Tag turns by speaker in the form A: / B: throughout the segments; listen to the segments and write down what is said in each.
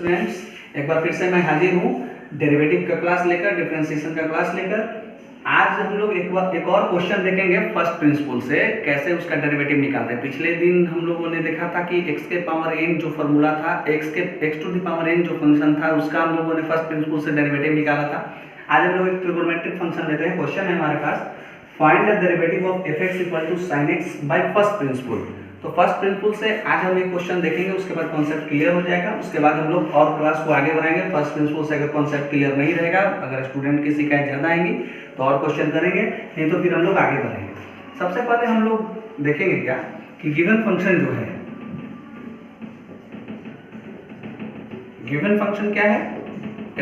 A: Students, एक बार फिर से मैं हाजिर हूँ डेरिवेटिव का क्लास लेकर, डिफरेंशिएशन का क्लास लेकर। आज हम लोग एक और क्वेश्चन देखेंगे फर्स्ट प्रिंसिपल से, कैसे उसका डेरिवेटिव निकालते हैं। पिछले दिन हम लोगों ने देखा था कि x के पावर n जो फॉर्मूला था, x to the power n जो फंक्शन था, उसका हम लोगों ने फर्स्ट प्रिंसिपल से डेरिवेटिव निकाला था। आज हम लोग एक ट्रिगोनोमेट्रिक फंक्शन लेते हैं। क्वेश्चन है हमारे पास, find the derivative of f(x) = sin x by first principle. तो फर्स्ट प्रिंसिपल से आज हम एक क्वेश्चन देखेंगे, उसके बाद कॉन्सेप्ट क्लियर हो जाएगा। उसके बाद हम लोग और क्लास को आगे बढ़ाएंगे। फर्स्ट प्रिंसिपल से अगर कॉन्सेप्ट क्लियर नहीं रहेगा, अगर स्टूडेंट की शिकायत ज़्यादा आएंगी तो और क्वेश्चन करेंगे, नहीं तो फिर हम लोग आगे बढ़ेंगे। सबसे पहले हम लोग देखेंगे क्या कि गिवन फंक्शन जो है, गिवन फंक्शन क्या है,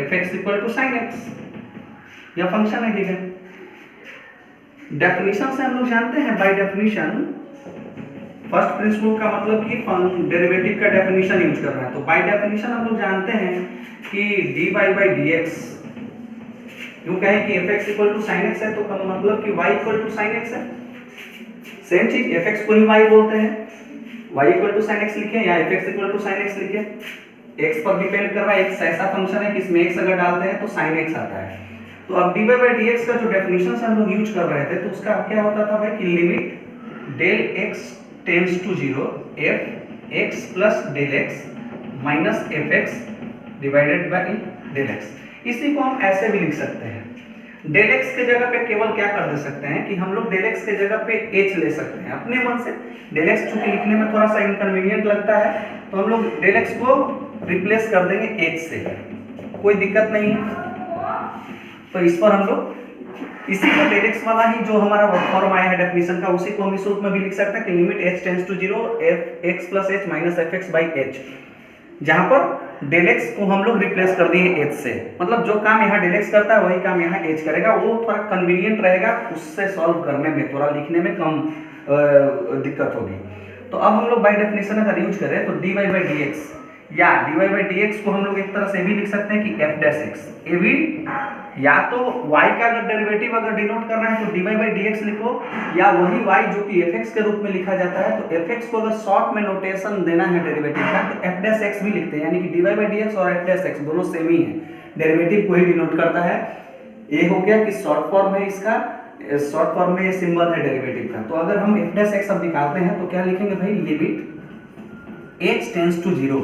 A: f(x) = sin x। यह फंक्शन है गिवन। डेफिनेशन से हम लोग जानते हैं, बाय डेफिनेशन फर्स्ट प्रिंसिपल का मतलब कि डेरिवेटिव का डेफिनेशन यूज कर रहा है। तो बाय डेफिनेशन हम लोग जानते हैं कि dy/dx, यूं कहें कि f(x) = sin x है, तो का मतलब कि y = sin x है। सेम चीज f(x) को ही y बोलते हैं, y = sin x लिखे या f(x) = sin x लिखे। x पर डिपेंड कर रहा है, x ऐसा फंक्शन है कि इसमें x अगर डालते हैं तो sin x आता है। तो अब dy/dx का जो डेफिनेशन से हम लोग यूज कर रहे थे, तो उसका क्या होता था भाई कि limit del x tends to 0 f(x) + del x minus f(x) divided by del x। इसी को हम ऐसे भी लिख सकते हैं, del x के जगह पे केवल क्या कर दे सकते हैं कि हम लोग del x के जगह पे h ले सकते हैं अपने मन से। del x चूंकि लिखने में थोड़ा सा इनकन्वीनियंट लगता है, तो हम लोग del x को रिप्लेस कर देंगे h से, कोई दिक्कत नहीं है। तो इस पर हम लोग इसी को del x वाला ही जो हमारा फॉर्म आया है डेफिनेशन का, उसी को हम इस रूप में भी लिख सकते हैं कि limit h tends to 0 f(x) + h minus f(x) by h, जहां पर del x को हम लोग रिप्लेस कर दिए h से। मतलब जो काम यहाँ del x करता है वही काम यहाँ h करेगा। वो थोड़ा कन्वीनियंट रहेगा, उससे सॉल्व करने में, थोड़ा लिखने में कम दिक्कत होगी। तो अब हम लोग बाय डेफिनेशन अगर यूज करें तो dy/dx या dy/dx को हम लोग एक तरह से भी लिख सकते हैं कि f'(x), ये भी या तो y का अगर डेरिवेटिव अगर डिनोट करना है तो dy/dx लिखो, या वही y जो कि f(x) के रूप में लिखा जाता है, तो f(x) को अगर शॉर्ट में नोटेशन देना है डेरिवेटिव का तो f'(x) भी लिखते हैं, यानी कि dy/dx और f'(x) दोनों सेम ही है, डेरिवेटिव को ही डिनोट करता है। ये हो गया कि शॉर्ट फॉर्म है इसका, शॉर्ट फॉर्म में ये सिंबल है डेरिवेटिव का। तो अगर हम f'(x) अब निकालते हैं तो क्या लिखेंगे भाई, limit h tends to 0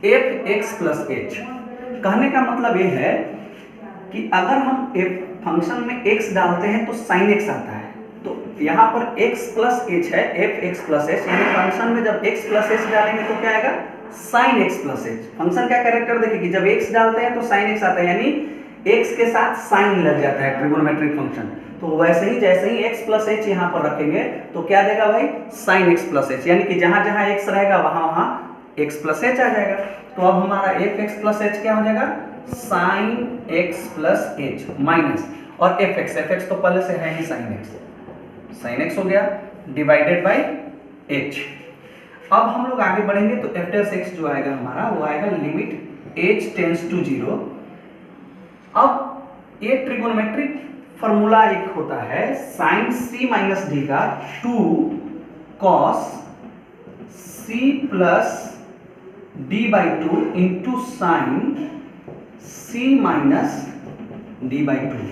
A: f(x) + h। कहने का मतलब ये है कि अगर हम फंक्शन में x डालते हैं तो sin x आता है, तो यहाँ पर x + h है, f(x) + h, यानी फंक्शन में जब x + h डालेंगे तो क्या आएगा, sin x + h। फंक्शन का कैरेक्टर देखिए कि जब x डालते हैं तो sin x आता है, यानी x के साथ sin लग जाता है ट्रिगोनोमेट्रिक फंक्शन। तो वैसे ही जैसे ही x + h यहाँ पर रखेंगे तो क्या देगा भाई, sin x + h, यानी कि जहां जहां x रहेगा वहां वहां x + h आ जाएगा। तो अब हमारा f(x) + h क्या हो जाएगा, sin x + h माइनस, और f(x) तो पहले से है ही sin x हो गया, डिवाइडेड बाय h। अब हम लोग आगे बढ़ेंगे तो f(x) जो आएगा हमारा, वो आएगा लिमिट h टेंड्स टू 0। अब ये ट्रिगोनोमेट्रिक फॉर्मूला एक होता है sin c - d का 2 cos c + d/2 into sin c - d/2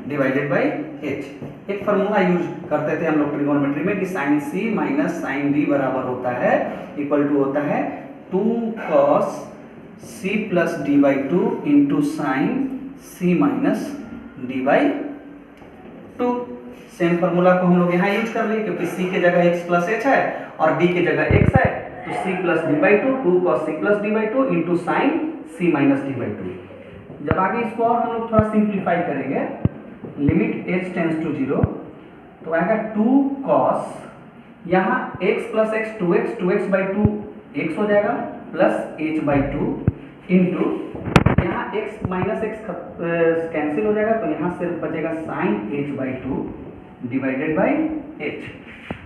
A: divided by h। एक फॉर्मूला यूज करते थे हम लोग ट्रिगोनोमेट्री में कि sin c - sin d बराबर होता है, इक्वल टू होता है 2 cos c + d/2 into sin c - d/2। Same formula को हम लोग यहाँ यूज कर लिए, क्योंकि c के जगह x + h है और d के जगह x है, तो c + d/2 2 cos c + d/2 into sin c - d/2। जब आगे इसको और हम लोग थोड़ा सिंप्लीफाई करेंगे, लिमिट h टेंड्स टू 0, तो आएगा 2 cos, यहाँ x + x 2x 2x/2 x हो जाएगा, प्लस h/2 इंटू यहाँ x - x कैंसिल हो जाएगा, तो यहाँ सिर्फ बचेगा sin h/2 divided by h।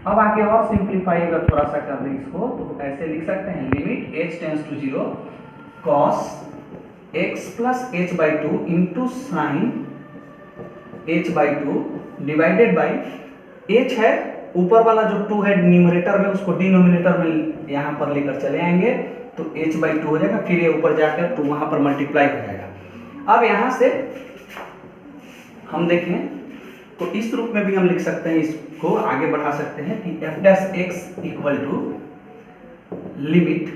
A: अब आगे और सिंप्लीफाई अगर थोड़ा सा कर दें इसको, तो ऐसे लिख सकते हैं, limit h tends to 0 cos x + h/2 into sin h/2 divided by h है, ऊपर वाला जो 2 है न्यूमरेटर में, उसको डिनोमिनेटर में यहाँ पर लेकर चले आएंगे, तो h/2 हो जाएगा, फिर ये ऊपर जाकर तो वहाँ पर मल्टीप्लाई हो जाएगा। अब यहाँ से हम देखें तो इस रूप में भी हम लिख सकते हैं, इसको आगे बढ़ा सकते हैं कि f' equal to limit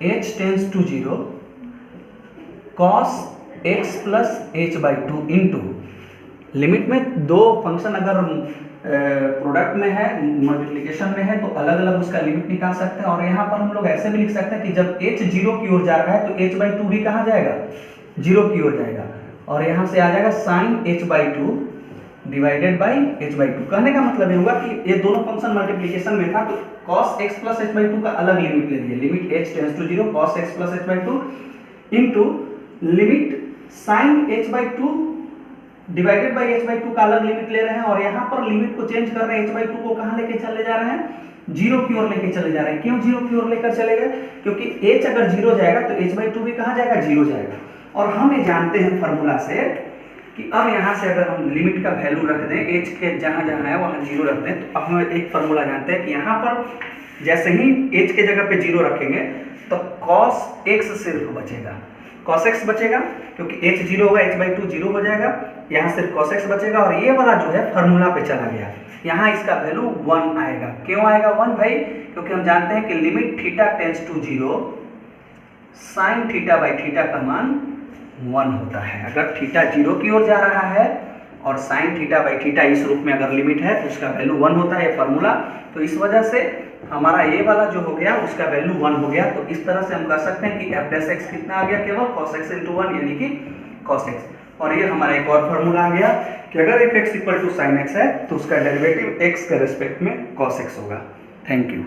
A: h tends to 0 cos x plus h/2 into limit में दो फंक्शन अगर प्रोडक्ट में है, मल्टीप्लिकेशन में है, तो अलग अलग उसका लिमिट निकाल सकते हैं। और यहाँ पर हम लोग ऐसे भी लिख सकते हैं कि जब h 0 की ओर जा रहा है तो h/2 भी कहाँ जाएगा, 0 की ओर जाएगा, और यहाँ से आ जाएगा sin h/2 divided by h/2। कहने का मतलब ये होगा कि ये दोनों फंक्शन मल्टीप्लिकेशन में था तो cos x प्लस h/2 का अलग लिमिट ले लिए, limit h tends to 0 cos x plus h/2 into limit sin h/2 divided by h/2 का अलग लिमिट ले रहे हैं। और यहाँ पर लिमिट को चेंज कर रहे हैं, h/2 को कहाँ लेके चले जा रहे हैं, 0 की ओर लेके चले जा रहे हैं। क्यों 0 की ओर लेकर चले गए, क्योंकि h अगर 0 जाएगा तो h/2 भी कहाँ जाएगा, 0 जाएगा। और हम ये जानते हैं फार्मूला से कि अब यहाँ से अगर हम लिमिट का वैल्यू रख दें, h के जहाँ जहाँ है वहाँ 0 रख दें, तो अब हम एक फार्मूला जानते हैं कि यहाँ पर जैसे ही h के जगह पे 0 रखेंगे तो cos x सिर्फ बचेगा, cos x बचेगा, क्योंकि h 0 होगा, h/2 0 हो जाएगा, यहाँ सिर्फ cos x बचेगा। और ये वाला जो है फार्मूला पे चला गया, यहाँ इसका वैल्यू 1 आएगा। क्यों आएगा 1 भाई, क्योंकि हम जानते हैं कि limit theta tends to 0 sine theta by theta का मान 1 होता है। अगर थीटा 0 की ओर जा रहा है और साइन थीटा बाई थीटा इस रूप में अगर लिमिट है तो उसका वैल्यू 1 होता है, ये फार्मूला। तो इस वजह से हमारा ये वाला जो हो गया उसका वैल्यू 1 हो गया। तो इस तरह से हम कह सकते हैं कि f' कितना आ गया, केवल cos x इंटू 1 यानी कि cos x। और ये हमारा एक और फार्मूला आ गया कि अगर f(x) equal to sin x है तो उसका डेरिवेटिव x के रेस्पेक्ट में cos x होगा। Thank you.